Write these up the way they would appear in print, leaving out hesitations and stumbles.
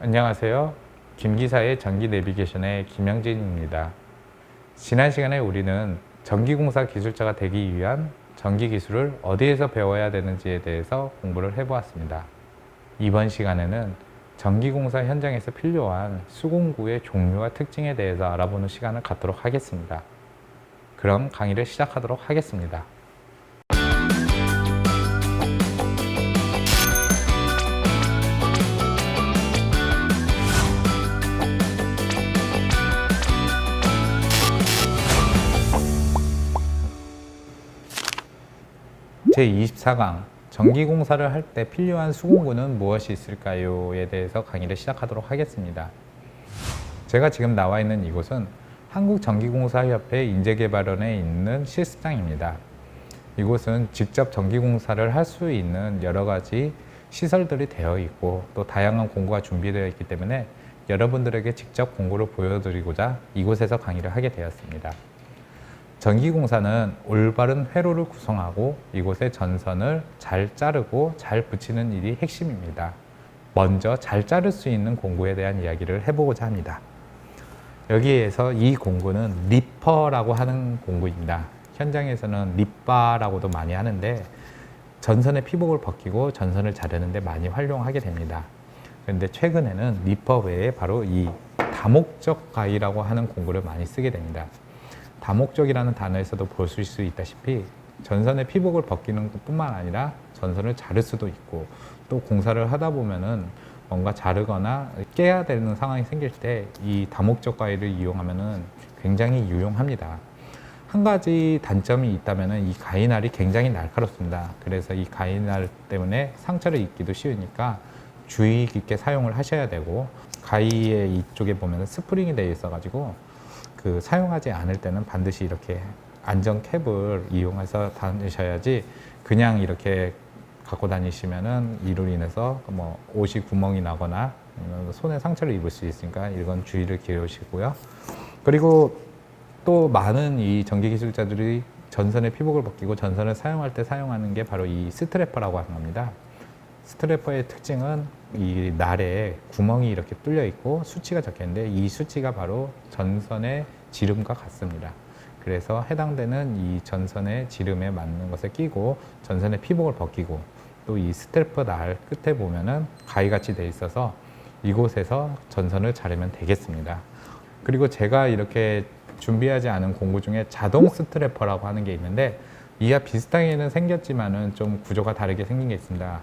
안녕하세요. 김기사의 전기 내비게이션의 김영진입니다. 지난 시간에 우리는 전기공사 기술자가 되기 위한 전기 기술을 어디에서 배워야 되는지에 대해서 공부를 해보았습니다. 이번 시간에는 전기공사 현장에서 필요한 수공구의 종류와 특징에 대해서 알아보는 시간을 갖도록 하겠습니다. 그럼 강의를 시작하도록 하겠습니다. 제24강 전기공사를 할 때 필요한 수공구는 무엇이 있을까요?에 대해서 강의를 시작하도록 하겠습니다. 제가 지금 나와 있는 이곳은 한국전기공사협회 인재개발원에 있는 실습장입니다. 이곳은 직접 전기공사를 할 수 있는 여러 가지 시설들이 되어 있고 또 다양한 공구가 준비되어 있기 때문에 여러분들에게 직접 공구를 보여드리고자 이곳에서 강의를 하게 되었습니다. 전기공사는 올바른 회로를 구성하고 이곳에 전선을 잘 자르고 잘 붙이는 일이 핵심입니다. 먼저 잘 자를 수 있는 공구에 대한 이야기를 해보고자 합니다. 여기에서 이 공구는 리퍼라고 하는 공구입니다. 현장에서는 립바라고도 많이 하는데 전선의 피복을 벗기고 전선을 자르는 데 많이 활용하게 됩니다. 그런데 최근에는 리퍼 외에 바로 이 다목적 가위라고 하는 공구를 많이 쓰게 됩니다. 다목적이라는 단어에서도 볼 수 있다시피 전선의 피복을 벗기는 것뿐만 아니라 전선을 자를 수도 있고 또 공사를 하다 보면은 뭔가 자르거나 깨야 되는 상황이 생길 때 이 다목적 가위를 이용하면은 굉장히 유용합니다. 한 가지 단점이 있다면은 이 가위날이 굉장히 날카롭습니다. 그래서 이 가위날 때문에 상처를 입기도 쉬우니까 주의 깊게 사용을 하셔야 되고, 가위의 이쪽에 보면 스프링이 되어 있어 가지고 사용하지 않을 때는 반드시 이렇게 안전 캡을 이용해서 다니셔야지 그냥 이렇게 갖고 다니시면은 이로 인해서 뭐 옷이 구멍이 나거나 손에 상처를 입을 수 있으니까 이건 주의를 기울이시고요. 그리고 또 많은 이 전기 기술자들이 전선의 피복을 벗기고 전선을 사용할 때 사용하는 게 바로 이 스트래퍼라고 하는 겁니다. 스트래퍼의 특징은 이 날에 구멍이 이렇게 뚫려 있고 수치가 적혀 있는데 이 수치가 바로 전선의 지름과 같습니다. 그래서 해당되는 이 전선의 지름에 맞는 것을 끼고 전선의 피복을 벗기고 또 이 스트래퍼 날 끝에 보면은 가위같이 돼 있어서 이곳에서 전선을 자르면 되겠습니다. 그리고 제가 이렇게 준비하지 않은 공구 중에 자동 스트래퍼라고 하는 게 있는데 이와 비슷하게는 생겼지만은 좀 구조가 다르게 생긴 게 있습니다.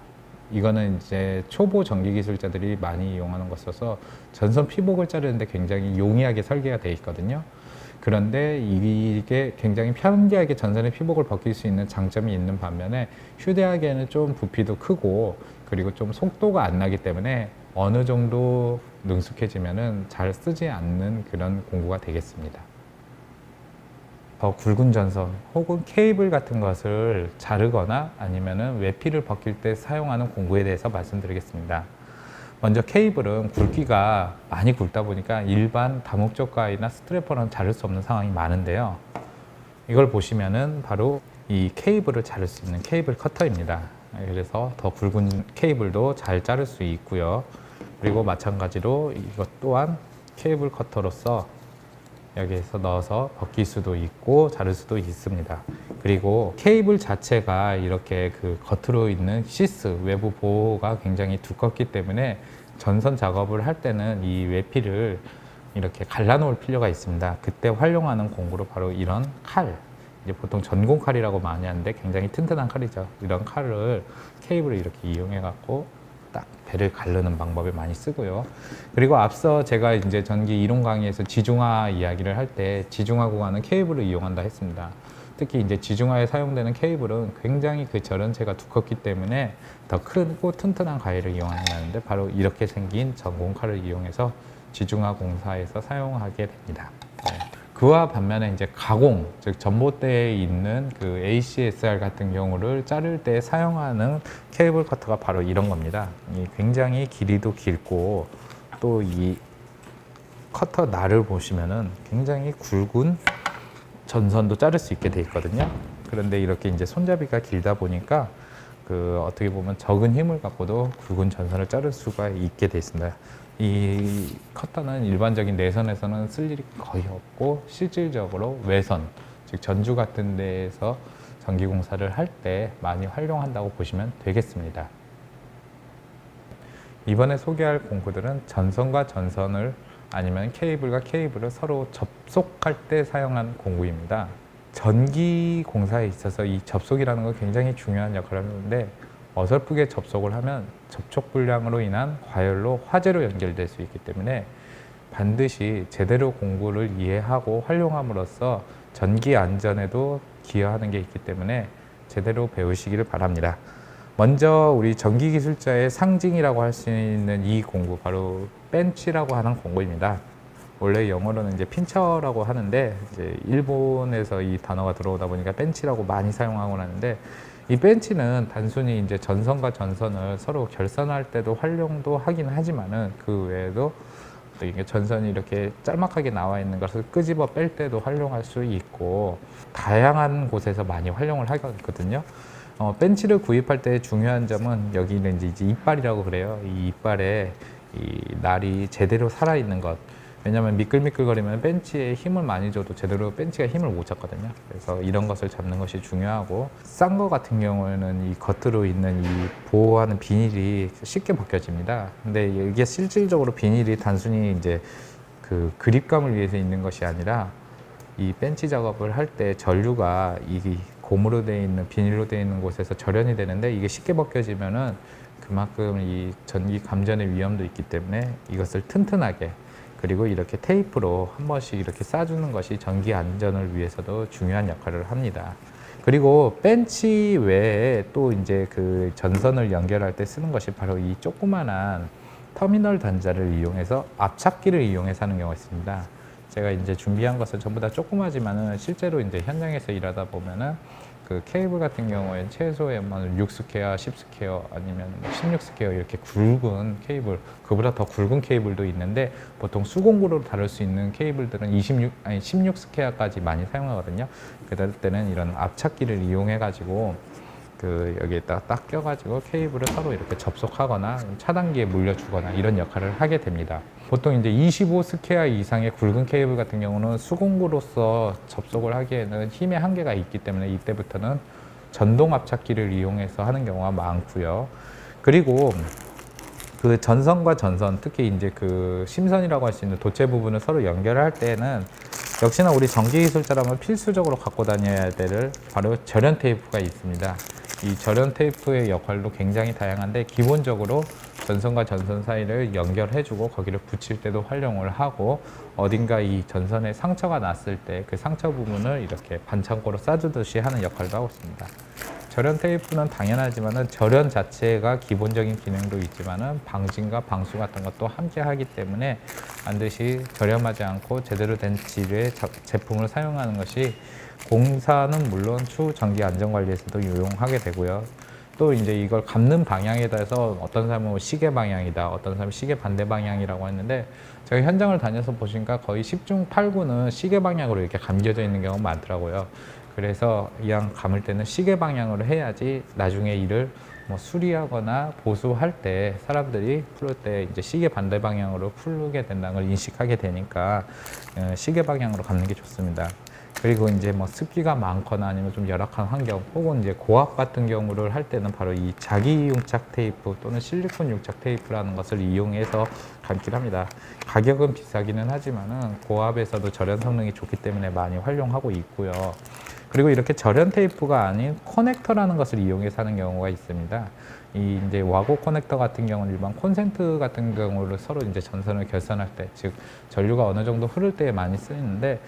이거는 이제 초보 전기 기술자들이 많이 이용하는 것이어서 전선 피복을 자르는데 굉장히 용이하게 설계가 되어 있거든요. 그런데 이게 굉장히 편리하게 전선의 피복을 벗길 수 있는 장점이 있는 반면에 휴대하기에는 좀 부피도 크고 그리고 좀 속도가 안 나기 때문에 어느 정도 능숙해지면은 잘 쓰지 않는 그런 공구가 되겠습니다. 더 굵은 전선 혹은 케이블 같은 것을 자르거나 아니면은 외피를 벗길 때 사용하는 공구에 대해서 말씀드리겠습니다. 먼저 케이블은 굵기가 많이 굵다 보니까 일반 다목적 가위나 스트래퍼는 자를 수 없는 상황이 많은데요. 이걸 보시면은 바로 이 케이블을 자를 수 있는 케이블 커터입니다. 그래서 더 굵은 케이블도 잘 자를 수 있고요. 그리고 마찬가지로 이것 또한 케이블 커터로서 여기에서 넣어서 벗길 수도 있고 자를 수도 있습니다. 그리고 케이블 자체가 이렇게 겉으로 있는 시스 외부 보호가 굉장히 두껍기 때문에 전선 작업을 할 때는 이 외피를 이렇게 갈라놓을 필요가 있습니다. 그때 활용하는 공구로 바로 이런 칼, 이제 보통 전공 칼이라고 많이 하는데 굉장히 튼튼한 칼이죠. 이런 칼을 케이블을 이렇게 이용해 갖고 딱 배를 가르는 방법을 많이 쓰고요. 그리고 앞서 제가 이제 전기 이론 강의에서 지중화 이야기를 할 때 지중화 구간은 케이블을 이용한다 했습니다. 특히 이제 지중화에 사용되는 케이블은 굉장히 전원체가 두껍기 때문에 더 크고 튼튼한 가위를 이용하는데 바로 이렇게 생긴 전공칼을 이용해서 지중화 공사에서 사용하게 됩니다. 그와 반면에 이제 가공, 즉 전봇대에 있는 ACSR 같은 경우를 자를 때 사용하는 케이블 커터가 바로 이런 겁니다. 굉장히 길이도 길고 또 이 커터 날을 보시면은 굉장히 굵은 전선도 자를 수 있게 돼 있거든요. 그런데 이렇게 이제 손잡이가 길다 보니까 어떻게 보면 적은 힘을 갖고도 굵은 전선을 자를 수가 있게 돼 있습니다. 이 커터는 일반적인 내선에서는 쓸 일이 거의 없고 실질적으로 외선, 즉 전주 같은 데에서 전기공사를 할 때 많이 활용한다고 보시면 되겠습니다. 이번에 소개할 공구들은 전선과 전선을 아니면 케이블과 케이블을 서로 접속할 때 사용한 공구입니다. 전기 공사에 있어서 이 접속이라는 건 굉장히 중요한 역할을 하는데 어설프게 접속을 하면 접촉 불량으로 인한 과열로 화재로 연결될 수 있기 때문에 반드시 제대로 공구를 이해하고 활용함으로써 전기 안전에도 기여하는 게 있기 때문에 제대로 배우시기를 바랍니다. 먼저 우리 전기 기술자의 상징이라고 할 수 있는 이 공구, 바로 벤치라고 하는 공구입니다. 원래 영어로는 이제 핀처라고 하는데 이제 일본에서 이 단어가 들어오다 보니까 벤치라고 많이 사용하곤 하는데, 이 벤치는 단순히 이제 전선과 전선을 서로 결선할 때도 활용도 하긴 하지만은 그 외에도 또 이게 전선이 이렇게 짤막하게 나와 있는 것을 끄집어 뺄 때도 활용할 수 있고 다양한 곳에서 많이 활용을 하거든요. 벤치를 구입할 때 중요한 점은 여기는 이제 이빨이라고 그래요. 이 이빨에 이 날이 제대로 살아있는 것. 왜냐하면 미끌미끌거리면 벤치에 힘을 많이 줘도 제대로 벤치가 힘을 못 잡거든요. 그래서 이런 것을 잡는 것이 중요하고, 싼 거 같은 경우에는 이 겉으로 있는 이 보호하는 비닐이 쉽게 벗겨집니다. 근데 이게 실질적으로 비닐이 단순히 이제 그 그립감을 위해서 있는 것이 아니라 이 벤치 작업을 할 때 전류가 이 고무로 되어 있는 비닐로 되어 있는 곳에서 절연이 되는데 이게 쉽게 벗겨지면은 그만큼 이 전기 감전의 위험도 있기 때문에 이것을 튼튼하게, 그리고 이렇게 테이프로 한 번씩 이렇게 싸주는 것이 전기 안전을 위해서도 중요한 역할을 합니다. 그리고 벤치 외에 또 이제 그 전선을 연결할 때 쓰는 것이 바로 이 조그만한 터미널 단자를 이용해서 압착기를 이용해서 하는 경우가 있습니다. 제가 이제 준비한 것은 전부 다 조그마지만은 실제로 이제 현장에서 일하다 보면은 그 케이블 같은 경우에 최소의 6스퀘어, 10스퀘어 아니면 16스퀘어 이렇게 굵은 케이블, 그보다 더 굵은 케이블도 있는데 보통 수공구로 다룰 수 있는 케이블들은 16스퀘어까지 많이 사용하거든요. 그럴 때는 이런 압착기를 이용해 가지고 그 여기에다 딱 껴가지고 케이블을 서로 이렇게 접속하거나 차단기에 물려주거나 이런 역할을 하게 됩니다. 보통 이제 25스퀘어 이상의 굵은 케이블 같은 경우는 수공구로서 접속을 하기에는 힘의 한계가 있기 때문에 이때부터는 전동 압착기를 이용해서 하는 경우가 많고요. 그리고 그 전선과 전선, 특히 이제 그 심선이라고 할 수 있는 도체 부분을 서로 연결할 때는 역시나 우리 전기 기술자라면 필수적으로 갖고 다녀야 될 바로 절연 테이프가 있습니다. 이 절연 테이프의 역할도 굉장히 다양한데 기본적으로 전선과 전선 사이를 연결해주고 거기를 붙일 때도 활용을 하고, 어딘가 이 전선에 상처가 났을 때 그 상처 부분을 이렇게 반창고로 싸주듯이 하는 역할도 하고 있습니다. 절연 테이프는 당연하지만은 절연 자체가 기본적인 기능도 있지만은 방진과 방수 같은 것도 함께 하기 때문에 반드시 저렴하지 않고 제대로 된 질의 제품을 사용하는 것이 공사는 물론 추후 전기 안전 관리에서도 유용하게 되고요. 또 이제 이걸 감는 방향에 대해서 어떤 사람은 시계 방향이다, 어떤 사람은 시계 반대 방향이라고 했는데, 제가 현장을 다녀서 보시니까 거의 10중 8구는 시계 방향으로 이렇게 감겨져 있는 경우가 많더라고요. 그래서 이왕 감을 때는 시계 방향으로 해야지 나중에 이를 뭐 수리하거나 보수할 때 사람들이 풀을 때 이제 시계 반대 방향으로 풀게 된다는 걸 인식하게 되니까 시계 방향으로 감는 게 좋습니다. 그리고 이제 뭐 습기가 많거나 아니면 좀 열악한 환경 혹은 이제 고압 같은 경우를 할 때는 바로 이 자기 융착 테이프 또는 실리콘 융착 테이프라는 것을 이용해서 감기를 합니다. 가격은 비싸기는 하지만은 고압에서도 절연 성능이 좋기 때문에 많이 활용하고 있고요. 그리고 이렇게 절연 테이프가 아닌 커넥터라는 것을 이용해서 하는 경우가 있습니다. 이 이제 와고 커넥터 같은 경우는 일반 콘센트 같은 경우를 서로 이제 전선을 결선할 때, 즉 전류가 어느 정도 흐를 때 많이 쓰이는데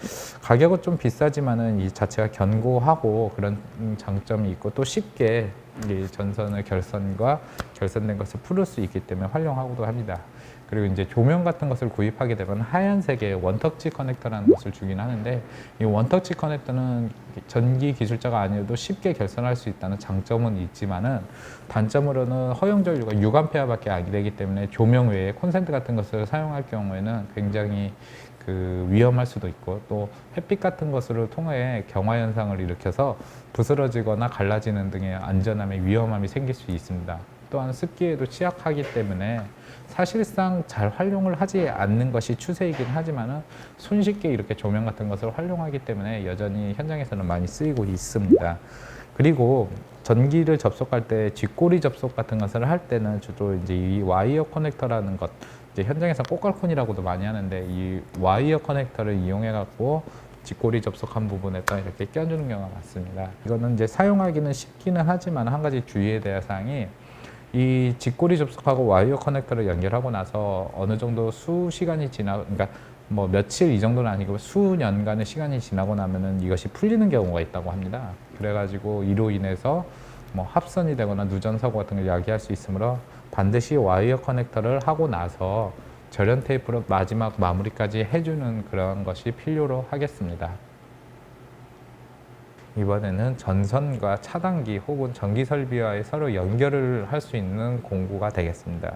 가격은 좀 비싸지만은 이 자체가 견고하고 그런 장점이 있고 또 쉽게 이 전선의 결선과 결선된 것을 풀을 수 있기 때문에 활용하고도 합니다. 그리고 이제 조명 같은 것을 구입하게 되면 하얀색의 원터치 커넥터라는 것을 주긴 하는데, 이 원터치 커넥터는 전기 기술자가 아니어도 쉽게 결선할 수 있다는 장점은 있지만은 단점으로는 허용 전류가 6A밖에 안 되기 때문에 조명 외에 콘센트 같은 것을 사용할 경우에는 굉장히 그 위험할 수도 있고, 또 햇빛 같은 것을 통해 경화 현상을 일으켜서 부스러지거나 갈라지는 등의 안전함의 위험함이 생길 수 있습니다. 또한 습기에도 취약하기 때문에 사실상 잘 활용을 하지 않는 것이 추세이긴 하지만은 손쉽게 이렇게 조명 같은 것을 활용하기 때문에 여전히 현장에서는 많이 쓰이고 있습니다. 그리고 전기를 접속할 때 뒷꼬리 접속 같은 것을 할 때는 주로 이제 이 와이어 커넥터라는 것, 이제 현장에서 꼬깔콘이라고도 많이 하는데 이 와이어 커넥터를 이용해 갖고 뒷꼬리 접속한 부분에다 이렇게 껴주는 경우가 많습니다. 이거는 이제 사용하기는 쉽기는 하지만 한 가지 주의해야 될 사항이, 이 뒷꼬리 접속하고 와이어 커넥터를 연결하고 나서 어느 정도 수시간이 그러니까 뭐 며칠 이 정도는 아니고 수년간의 시간이 지나고 나면은 이것이 풀리는 경우가 있다고 합니다. 그래가지고 이로 인해서 뭐 합선이 되거나 누전 사고 같은 걸 야기할 수 있으므로 반드시 와이어 커넥터를 하고 나서 절연 테이프로 마지막 마무리까지 해주는 그런 것이 필요로 하겠습니다. 이번에는 전선과 차단기 혹은 전기 설비와의 서로 연결을 할 수 있는 공구가 되겠습니다.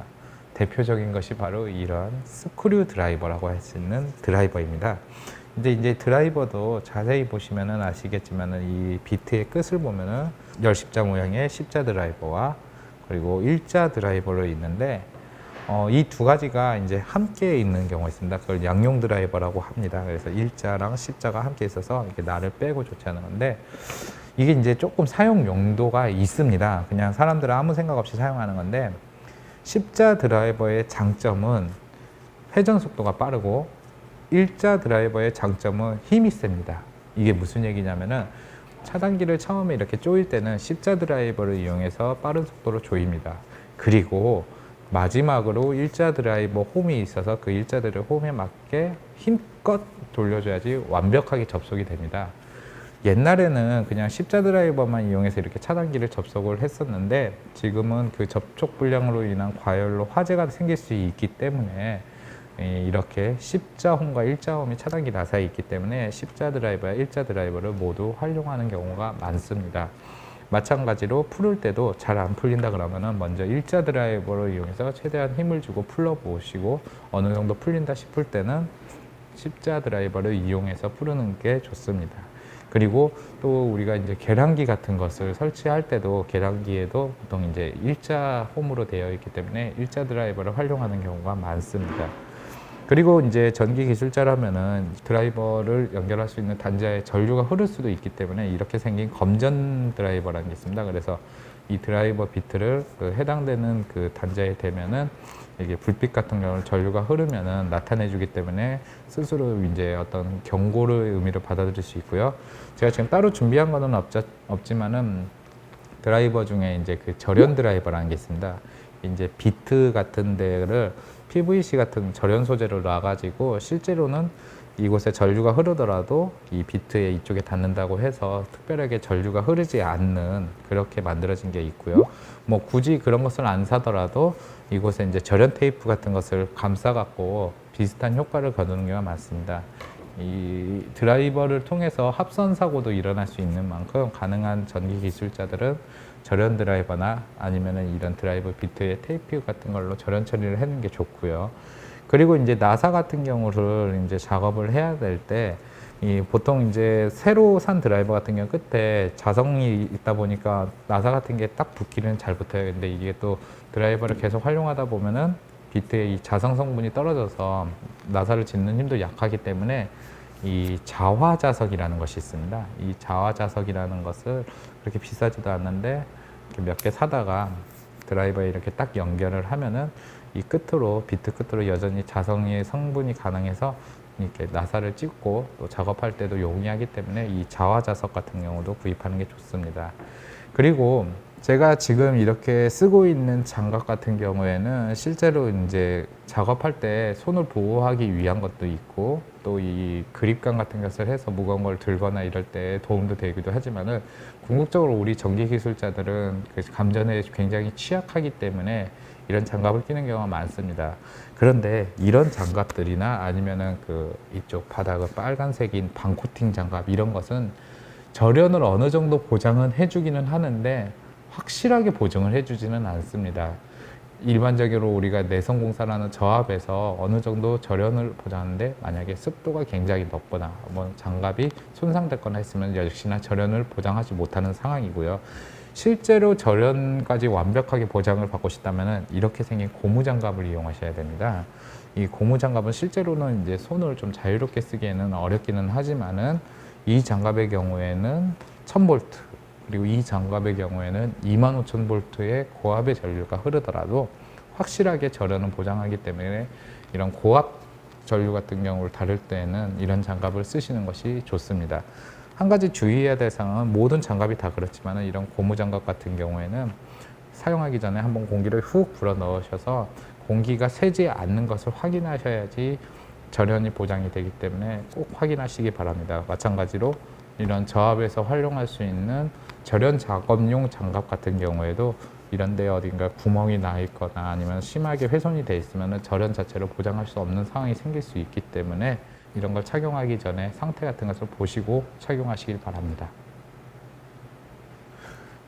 대표적인 것이 바로 이런 스크류 드라이버라고 할 수 있는 드라이버입니다. 근데 이제 드라이버도 자세히 보시면은 아시겠지만은 이 비트의 끝을 보면은 열십자 모양의 십자 드라이버와 그리고 일자 드라이버로 있는데, 이 두 가지가 이제 함께 있는 경우가 있습니다. 그걸 양용 드라이버라고 합니다. 그래서 일자랑 십자가 함께 있어서 이렇게 날을 빼고 조치하는 건데, 이게 이제 조금 사용 용도가 있습니다. 그냥 사람들은 아무 생각 없이 사용하는 건데, 십자 드라이버의 장점은 회전 속도가 빠르고 일자 드라이버의 장점은 힘이 셉니다. 이게 무슨 얘기냐면은 차단기를 처음에 이렇게 조일 때는 십자 드라이버를 이용해서 빠른 속도로 조입니다. 그리고 마지막으로 일자 드라이버 홈이 있어서 그 일자 드라이버 홈에 맞게 힘껏 돌려줘야지 완벽하게 접속이 됩니다. 옛날에는 그냥 십자 드라이버만 이용해서 이렇게 차단기를 접속을 했었는데, 지금은 그 접촉 불량으로 인한 과열로 화재가 생길 수 있기 때문에 이렇게 십자홈과 일자홈이 차단기 나사에 있기 때문에 십자 드라이버와 일자 드라이버를 모두 활용하는 경우가 많습니다. 마찬가지로 풀을 때도 잘 안 풀린다 그러면은 먼저 일자 드라이버를 이용해서 최대한 힘을 주고 풀어 보시고 어느 정도 풀린다 싶을 때는 십자 드라이버를 이용해서 풀는 게 좋습니다. 그리고 또 우리가 이제 계량기 같은 것을 설치할 때도 계량기에도 보통 이제 일자 홈으로 되어 있기 때문에 일자 드라이버를 활용하는 경우가 많습니다. 그리고 이제 전기 기술자라면은 드라이버를 연결할 수 있는 단자에 전류가 흐를 수도 있기 때문에 이렇게 생긴 검전 드라이버라는 게 있습니다. 그래서 이 드라이버 비트를 해당되는 그 단자에 대면은 이게 불빛 같은 경우는 전류가 흐르면은 나타내 주기 때문에 스스로 이제 어떤 경고를 의미로 받아들일 수 있고요. 제가 지금 따로 준비한 거는 없지만은 드라이버 중에 이제 그 절연 드라이버라는 게 있습니다. 이제 비트 같은 데를 PVC 같은 절연 소재를 놔가지고 실제로는 이곳에 전류가 흐르더라도 이 비트에 이쪽에 닿는다고 해서 특별하게 전류가 흐르지 않는 그렇게 만들어진 게 있고요. 뭐 굳이 그런 것을 안 사더라도 이곳에 이제 절연 테이프 같은 것을 감싸 갖고 비슷한 효과를 거두는 경우가 많습니다. 이 드라이버를 통해서 합선 사고도 일어날 수 있는 만큼 가능한 전기 기술자들은 절연 드라이버나 아니면은 이런 드라이버 비트의 테이프 같은 걸로 절연 처리를 하는 게 좋고요. 그리고 이제 나사 같은 경우를 이제 작업을 해야 될 때 보통 이제 새로 산 드라이버 같은 경우 끝에 자성이 있다 보니까 나사 같은 게 딱 붙기는 잘 붙어요. 근데 이게 또 드라이버를 계속 활용하다 보면은 비트의 이 자성 성분이 떨어져서 나사를 짓는 힘도 약하기 때문에 이 자화자석이라는 것이 있습니다. 이 자화자석이라는 것을 그렇게 비싸지도 않는데 몇 개 사다가 드라이버에 이렇게 딱 연결을 하면은 이 끝으로 비트 끝으로 여전히 자성의 성분이 가능해서 이렇게 나사를 찍고 또 작업할 때도 용이하기 때문에 이 자화자석 같은 경우도 구입하는 게 좋습니다. 그리고 제가 지금 이렇게 쓰고 있는 장갑 같은 경우에는 실제로 이제 작업할 때 손을 보호하기 위한 것도 있고 또 이 그립감 같은 것을 해서 무거운 걸 들거나 이럴 때 도움도 되기도 하지만은 궁극적으로 우리 전기 기술자들은 그 감전에 굉장히 취약하기 때문에 이런 장갑을 끼는 경우가 많습니다. 그런데 이런 장갑들이나 아니면은 그 이쪽 바닥은 빨간색인 방코팅 장갑 이런 것은 절연을 어느 정도 보장은 해주기는 하는데 확실하게 보증을 해주지는 않습니다. 일반적으로 우리가 내성공사라는 저압에서 어느 정도 절연을 보장하는데 만약에 습도가 굉장히 높거나 뭐 장갑이 손상됐거나 했으면 역시나 절연을 보장하지 못하는 상황이고요. 실제로 절연까지 완벽하게 보장을 받고 싶다면 이렇게 생긴 고무장갑을 이용하셔야 됩니다. 이 고무장갑은 실제로는 이제 손을 좀 자유롭게 쓰기에는 어렵기는 하지만은 이 장갑의 경우에는 1000V, 그리고 이 장갑의 경우에는 25000V의 고압의 전류가 흐르더라도 확실하게 절연은 보장하기 때문에 이런 고압 전류 같은 경우를 다룰 때는 이런 장갑을 쓰시는 것이 좋습니다. 한 가지 주의해야 될 사항은 모든 장갑이 다 그렇지만 이런 고무장갑 같은 경우에는 사용하기 전에 한번 공기를 훅 불어 넣으셔서 공기가 새지 않는 것을 확인하셔야지 절연이 보장이 되기 때문에 꼭 확인하시기 바랍니다. 마찬가지로 이런 저압에서 활용할 수 있는 절연 작업용 장갑 같은 경우에도 이런 데 어딘가 구멍이 나 있거나 아니면 심하게 훼손이 돼 있으면 절연 자체를 보장할 수 없는 상황이 생길 수 있기 때문에 이런 걸 착용하기 전에 상태 같은 것을 보시고 착용하시길 바랍니다.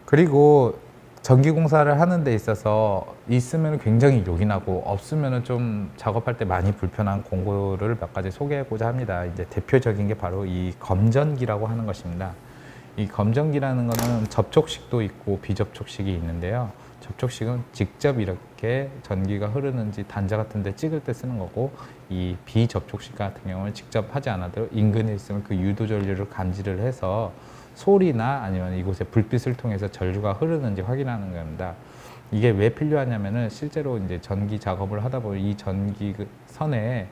그리고 전기공사를 하는 데 있어서 있으면 굉장히 요긴하고 없으면 좀 작업할 때 많이 불편한 공구를 몇 가지 소개하고자 합니다. 이제 대표적인 게 바로 이 검전기라고 하는 것입니다. 이 검전기라는 거는 접촉식도 있고 비접촉식이 있는데요. 접촉식은 직접 이렇게 전기가 흐르는지 단자 같은 데 찍을 때 쓰는 거고, 이 비접촉식 같은 경우는 직접 하지 않아도 인근에 있으면 그 유도 전류를 감지를 해서 소리나 아니면 이곳에 불빛을 통해서 전류가 흐르는지 확인하는 겁니다. 이게 왜 필요하냐면은 실제로 이제 전기 작업을 하다 보면 이 전기 선에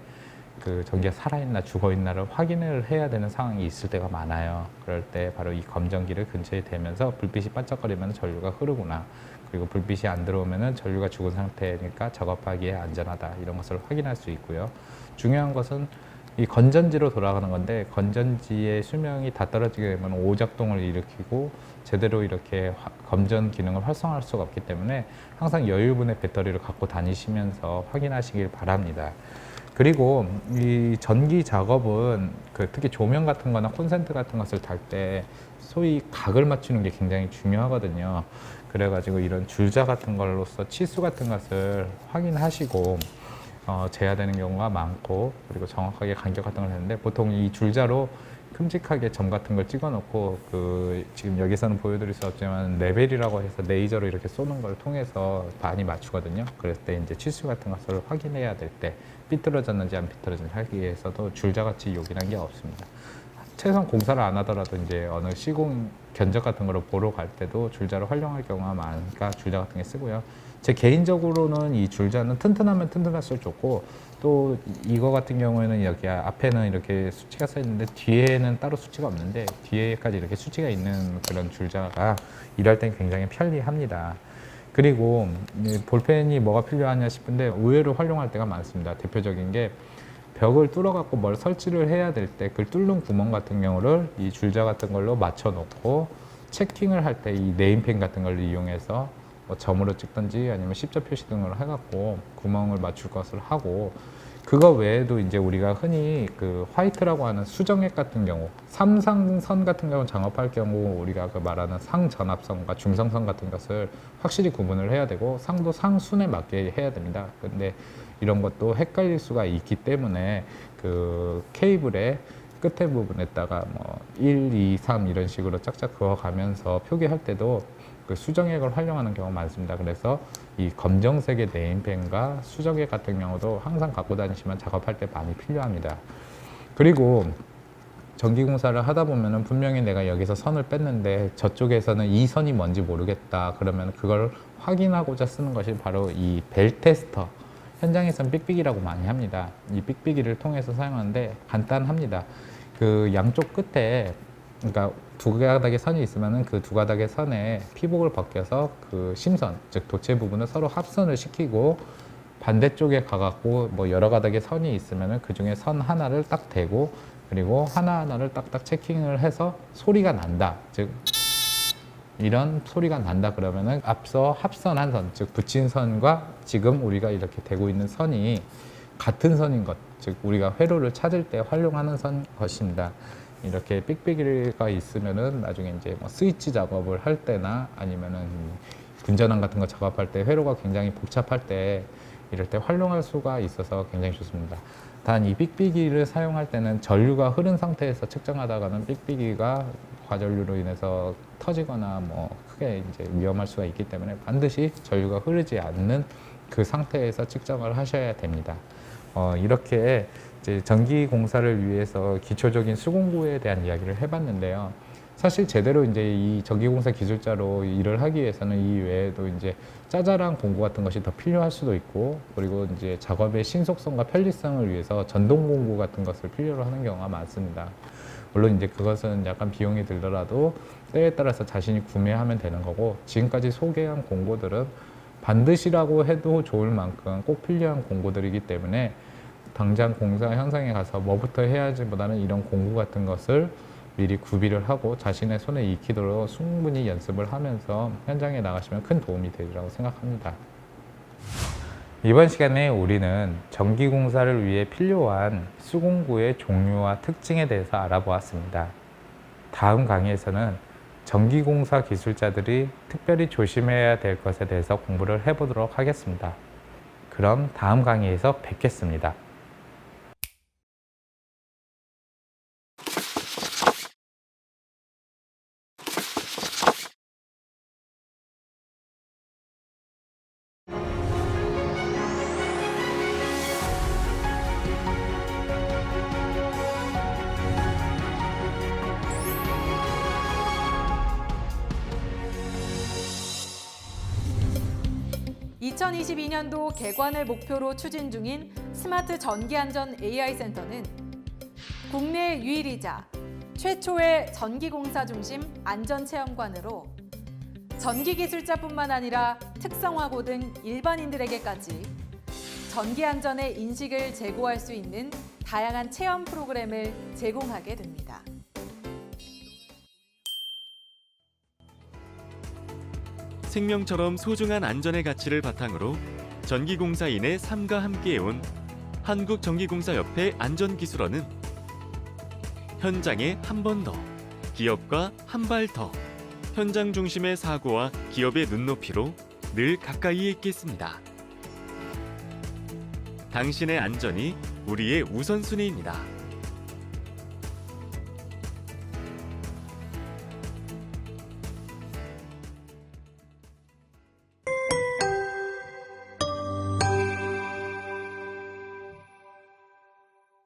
그 전기가 살아있나 죽어있나를 확인을 해야 되는 상황이 있을 때가 많아요. 그럴 때 바로 이 검전기를 근처에 대면서 불빛이 반짝거리면 전류가 흐르구나, 그리고 불빛이 안 들어오면 전류가 죽은 상태니까 작업하기에 안전하다, 이런 것을 확인할 수 있고요. 중요한 것은 이 건전지로 돌아가는 건데, 건전지의 수명이 다 떨어지게 되면 오작동을 일으키고 제대로 이렇게 검전 기능을 활성화할 수가 없기 때문에 항상 여유분의 배터리를 갖고 다니시면서 확인하시길 바랍니다. 그리고 이 전기 작업은 특히 조명 같은 거나 콘센트 같은 것을 달 때 소위 각을 맞추는 게 굉장히 중요하거든요. 그래가지고 이런 줄자 같은 걸로서 치수 같은 것을 확인하시고 제어되는 경우가 많고, 그리고 정확하게 간격 같은 걸 했는데 보통 이 줄자로 큼직하게 점 같은 걸 찍어 놓고 지금 여기서는 보여드릴 수 없지만 레벨이라고 해서 레이저로 이렇게 쏘는 걸 통해서 많이 맞추거든요. 그럴 때 이제 치수 같은 것을 확인해야 될 때 삐뚤어졌는지 안 삐뚤어졌는지 하기 위해서도 줄자같이 요긴한 게 없습니다. 최소한 공사를 안 하더라도 이제 어느 시공 견적 같은 거를 보러 갈 때도 줄자를 활용할 경우가 많으니까 줄자 같은 게 쓰고요. 제 개인적으로는 이 줄자는 튼튼하면 튼튼할수록 좋고, 또 이거 같은 경우에는 여기 앞에는 이렇게 수치가 써 있는데 뒤에는 따로 수치가 없는데 뒤에까지 이렇게 수치가 있는 그런 줄자가 일할 땐 굉장히 편리합니다. 그리고 볼펜이 뭐가 필요하냐 싶은데 의외로 활용할 때가 많습니다. 대표적인 게 벽을 뚫어갖고 뭘 설치를 해야 될 때 그 뚫는 구멍 같은 경우를 이 줄자 같은 걸로 맞춰 놓고 체킹을 할 때 이 네임펜 같은 걸 이용해서 뭐 점으로 찍든지 아니면 십자 표시 등으로 해갖고 구멍을 맞출 것을 하고, 그거 외에도 이제 우리가 흔히 화이트라고 하는 수정액 같은 경우, 삼상선 같은 경우 작업할 경우 우리가 말하는 상전압선과 중성선 같은 것을 확실히 구분을 해야 되고, 상도 상순에 맞게 해야 됩니다. 근데 이런 것도 헷갈릴 수가 있기 때문에 케이블의 끝에 부분에다가 1, 2, 3 이런 식으로 짝짝 그어가면서 표기할 때도 수정액을 활용하는 경우가 많습니다. 그래서 이 검정색의 네임펜과 수정액 같은 경우도 항상 갖고 다니시면 작업할 때 많이 필요합니다. 그리고 전기공사를 하다 보면은 분명히 내가 여기서 선을 뺐는데 저쪽에서는 이 선이 뭔지 모르겠다, 그러면 그걸 확인하고자 쓰는 것이 바로 이 벨 테스터, 현장에서는 삑삑이라고 많이 합니다. 이 삑삑이를 통해서 사용하는데 간단합니다. 양쪽 끝에, 그러니까 두 가닥의 선이 있으면은 그 두 가닥의 선에 피복을 벗겨서 심선, 즉 도체 부분을 서로 합선을 시키고, 반대쪽에 가갖고 여러 가닥의 선이 있으면은 그 중에 선 하나를 딱 대고, 그리고 하나하나를 딱딱 체킹을 해서 소리가 난다, 즉 이런 소리가 난다 그러면은 앞서 합선한 선, 즉 붙인 선과 지금 우리가 이렇게 대고 있는 선이 같은 선인 것, 즉 우리가 회로를 찾을 때 활용하는 선 것입니다. 이렇게 삑삑이가 있으면은 나중에 이제 스위치 작업을 할 때나 아니면은 분전환 같은 거 작업할 때 회로가 굉장히 복잡할 때 이럴 때 활용할 수가 있어서 굉장히 좋습니다. 단 이 삑삑이를 사용할 때는 전류가 흐른 상태에서 측정하다가는 삑삑이가 과전류로 인해서 터지거나 뭐 크게 이제 위험할 수가 있기 때문에 반드시 전류가 흐르지 않는 그 상태에서 측정을 하셔야 됩니다. 이렇게 이제 전기 공사를 위해서 기초적인 수공구에 대한 이야기를 해봤는데요. 사실 제대로 이제 이 전기공사 기술자로 일을 하기 위해서는 이 외에도 이제 짜잘한 공구 같은 것이 더 필요할 수도 있고, 그리고 이제 작업의 신속성과 편리성을 위해서 전동 공구 같은 것을 필요로 하는 경우가 많습니다. 물론 이제 그것은 약간 비용이 들더라도 때에 따라서 자신이 구매하면 되는 거고, 지금까지 소개한 공구들은 반드시라고 해도 좋을 만큼 꼭 필요한 공구들이기 때문에 당장 공사 현장에 가서 뭐부터 해야지보다는 이런 공구 같은 것을 미리 구비를 하고 자신의 손에 익히도록 충분히 연습을 하면서 현장에 나가시면 큰 도움이 되리라고 생각합니다. 이번 시간에 우리는 전기공사를 위해 필요한 수공구의 종류와 특징에 대해서 알아보았습니다. 다음 강의에서는 전기공사 기술자들이 특별히 조심해야 될 것에 대해서 공부를 해보도록 하겠습니다. 그럼 다음 강의에서 뵙겠습니다. (2022년도) 개관을 목표로 추진 중인 스마트 전기안전 AI 센터는 국내 유일이자 최초의 전기공사 중심 안전체험관으로 전기기술자뿐만 아니라 특성화고 등 일반인들에게까지 전기안전의 인식을 제고할 수 있는 다양한 체험 프로그램을 제공하게 됩니다. 생명처럼 소중한 안전의 가치를 바탕으로 전기공사인의 삶과 함께해온 한국전기공사협회 안전기술원은 현장에 한 번 더, 기업과 한 발 더, 현장 중심의 사고와 기업의 눈높이로 늘 가까이에 있겠습니다. 당신의 안전이 우리의 우선순위입니다.